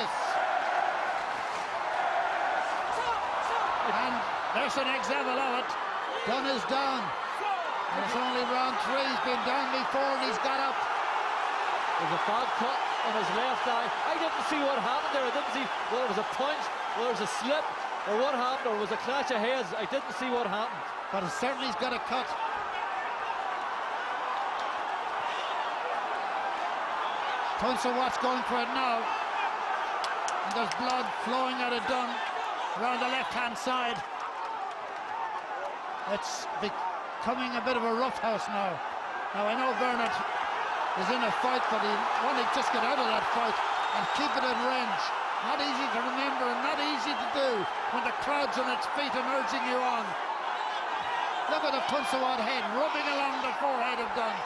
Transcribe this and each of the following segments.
this. And there's an example of it. Dunne is down. And it's only round 3. He's been down before and he's got up. There's a bad cut on his left eye. I didn't see what happened there. I didn't see whether it was a punch, whether it was a slip, or what happened, or it was a clash of heads. I didn't see what happened. But certainly he's got a cut. Poonsawat's going for it now. And there's blood flowing out of Dunne around the left-hand side. It's becoming a bit of a roughhouse now. Now I know Bernard is in a fight, but he wanted to just get out of that fight and keep it in range. Not easy to remember and not easy to do when the crowd's on its feet and urging you on. Look at the Poonsawat head rubbing along the forehead of Dunne.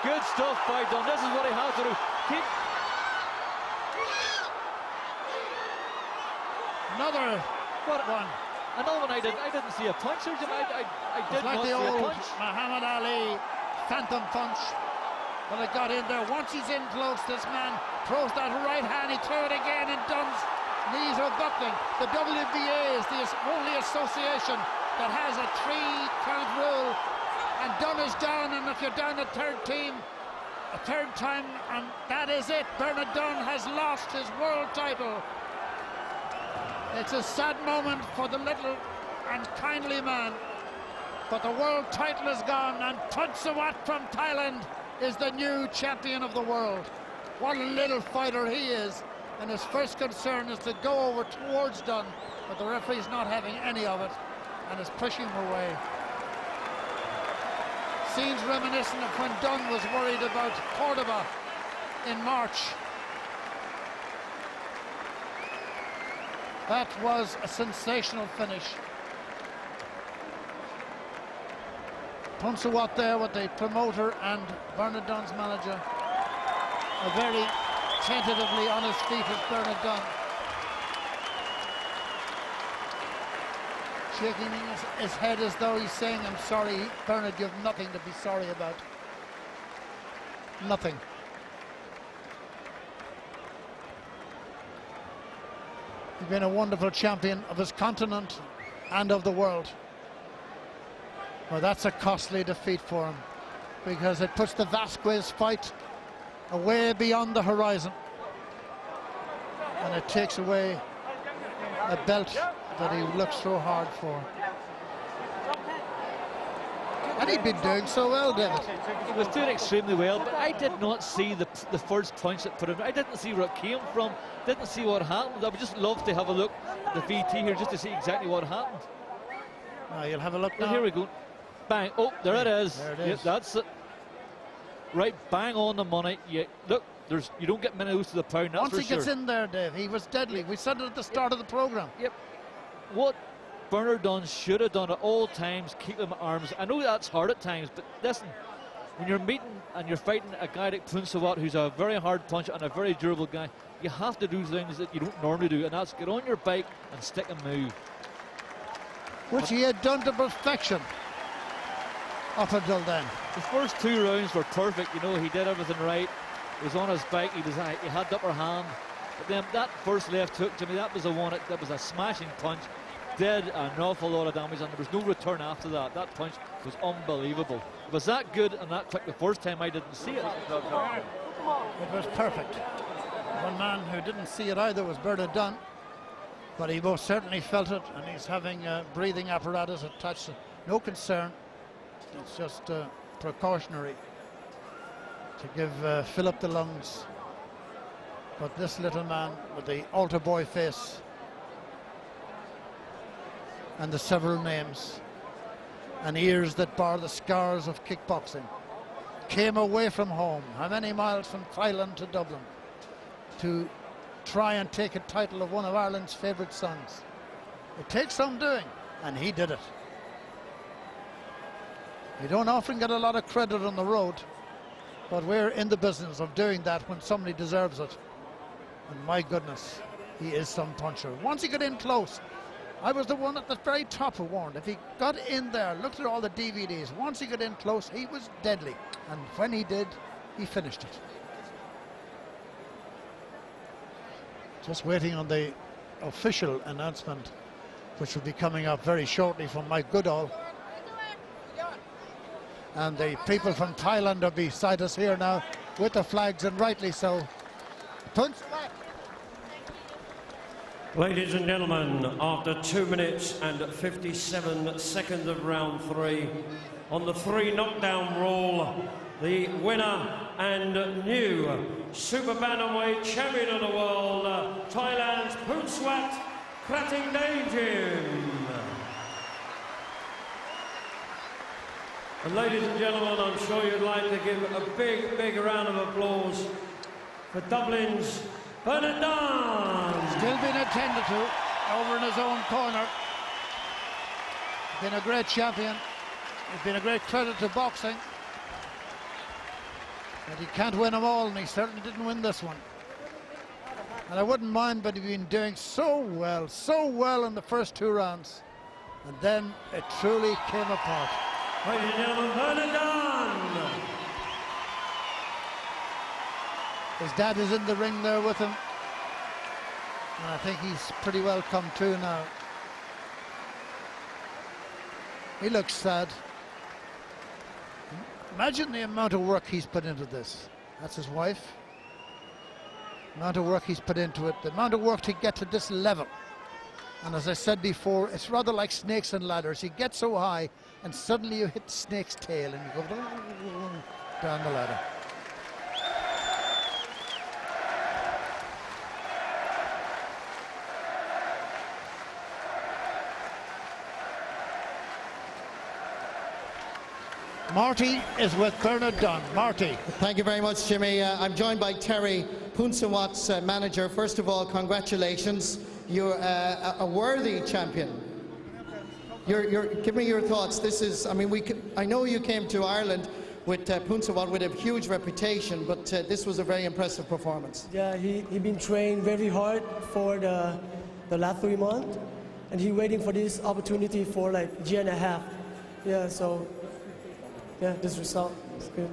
Good stuff by Dunne. This is what he has to do. Keep. Another one. Another one. I didn't see a punch. I did like not the see a old punch. Muhammad Ali phantom punch. But it got in there. Once he's in close, this man throws that right hand. He threw it again, and Dunne's knees are buckling. The WBA is the only association that has a 3-count rule. And Dunne is down, and if you're down a third time, and that is it. Bernard Dunne has lost his world title. It's a sad moment for the little and kindly man, but the world title is gone, and Poonsawat from Thailand is the new champion of the world. What a little fighter he is, and his first concern is to go over towards Dunne, but the referee's not having any of it and is pushing him away. Scenes reminiscent of when Dunne was worried about Cordoba in March. That was a sensational finish. Poonsawat there with the promoter and Bernard Dunne's manager. Very tentatively on his feet is Bernard Dunne. Shaking his head as though he's saying, I'm sorry, Bernard, you have nothing to be sorry about. Nothing. He's been a wonderful champion of his continent and of the world. Well, that's a costly defeat for him, because it puts the Vasquez fight away beyond the horizon. And it takes away a belt that he looked so hard for. And he'd been doing so well, David. He was doing extremely well, but I did not see the first punch that put him. I didn't see where it came from, didn't see what happened. I would just love to have a look at the VT here just to see exactly what happened. You'll have a look now. Here we go. Bang. Oh, there it is. There it is. Yep, that's it. Right, bang on the money. Look, you don't get many of those to the pound, that's Once for he gets sure. in there, Dave, he was deadly. We said it at the start of the programme. Yep. What Bernard Dunne should have done at all times, keep him at arms. I know that's hard at times, but listen, when you're meeting and you're fighting a guy like Poonsawat, who's a very hard puncher and a very durable guy, you have to do things that you don't normally do, and that's get on your bike and stick and move. Which he had done to perfection up until then. The first 2 rounds were perfect, you know, he did everything right. He was on his bike, he had the upper hand. But then that first left hook, Jimmy, that was a smashing punch. Did an awful lot of damage, and there was no return after that. That punch was unbelievable. It was that good and that quick the first time I didn't see it. It was perfect. One man who didn't see it either was Bernard Dunne, but he most certainly felt it, and he's having a breathing apparatus attached. No concern. It's just precautionary to give fill up the lungs. But this little man with the altar boy face and the several names and ears that bar the scars of kickboxing came away from home, how many miles from Thailand to Dublin, to try and take a title of one of Ireland's favourite sons. It takes some doing, and he did it. You don't often get a lot of credit on the road, but we're in the business of doing that when somebody deserves it. And my goodness, he is some puncher. Once he got in close, I was the one at the very top who warned. If he got in there, looked at all the DVDs, once he got in close, he was deadly. And when he did, he finished it. Just waiting on the official announcement, which will be coming up very shortly from Mike Goodall. And the people from Thailand are beside us here now with the flags, and rightly so. Poonsawat. Ladies and gentlemen, after 2 minutes and 57 seconds of round 3, on the 3 knockdown rule, the winner and new super bantamweight champion of the world, Thailand's Poonsawat Kratingdaenggym. And ladies and gentlemen, I'm sure you'd like to give a big round of applause for Dublin's Dunne. Still being attended to over in his own corner. Been a great champion. He's been a great credit to boxing. But he can't win them all, and he certainly didn't win this one. And I wouldn't mind, but he'd been doing so well in the first 2 rounds. And then it truly came apart. Ladies and gentlemen, Dunne. His dad is in the ring there with him. And I think he's pretty well come to now. He looks sad. Imagine the amount of work he's put into this. That's his wife. The amount of work he's put into it. The amount of work to get to this level. And as I said before, it's rather like snakes and ladders. You get so high and suddenly you hit the snake's tail and you go down the ladder. Marty is with Bernard Dunne. Marty. Thank you very much, Jimmy. I'm joined by Terry, Poonsawat's manager. First of all, congratulations. You're a worthy champion. Give me your thoughts. This is, I mean, I know you came to Ireland with Poonsawat with a huge reputation, but this was a very impressive performance. Yeah, he been trained very hard for the last 3 months, and he waiting for this opportunity for like a year and a half. Yeah, so yeah, this result is good.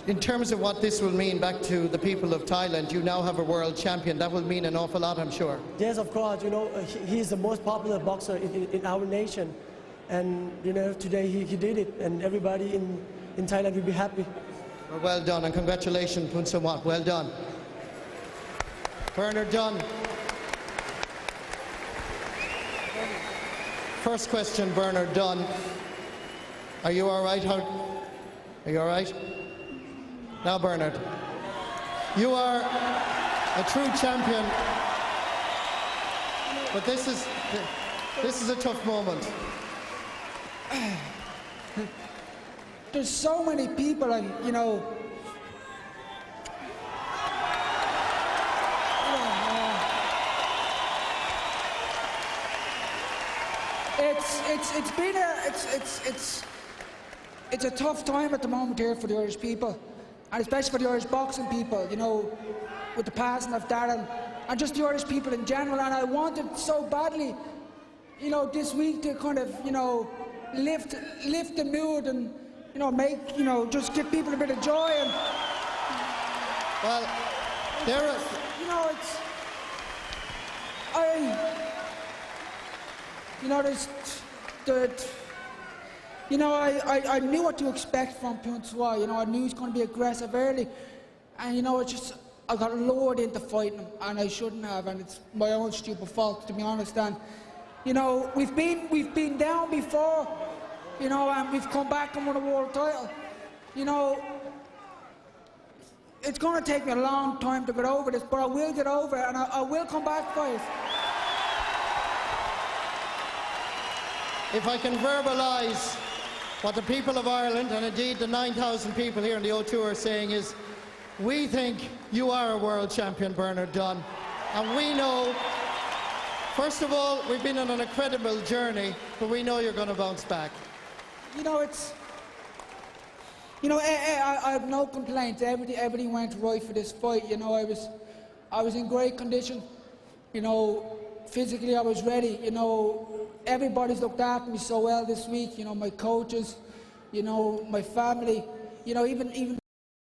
In terms of what this will mean back to the people of Thailand, you now have a world champion. That will mean an awful lot, I'm sure. Yes, of course. You know, he's the most popular boxer in our nation, and you know, today he did it, and everybody in Thailand will be happy. Well done, and congratulations, Poonsawat. Well done. Bernard Dunne. First question, Bernard Dunne. Are you all right? Are you all right? Now, Bernard, you are a true champion, but this is a tough moment. There's so many people, and you know. It's a tough time at the moment here for the Irish people, and especially for the Irish boxing people, you know, with the passing of Darren, and just the Irish people in general. And I wanted so badly, you know, this week to kind of, you know, lift the mood and, you know, make, you know, just give people a bit of joy. And well, there is, you know, you know, there's you know, I knew what to expect from Poonsawat. You know, I knew he was going to be aggressive early, and you know, it's just I got lured into fighting him, and I shouldn't have, and it's my own stupid fault, to be honest. And you know, we've been down before, you know, and we've come back and won a world title. You know, it's going to take me a long time to get over this, but I will get over it, and I will come back for it. if I can verbalise what the people of Ireland, and indeed the 9,000 people here in the O2 are saying is, we think you are a world champion, Bernard Dunne. And we know, first of all, we've been on an incredible journey, but we know you're going to bounce back. You know, I have no complaints. Everything went right for this fight. You know, I was in great condition. You know, physically I was ready. You know, everybody's looked after me so well this week. You know, my coaches, you know, my family. You know, even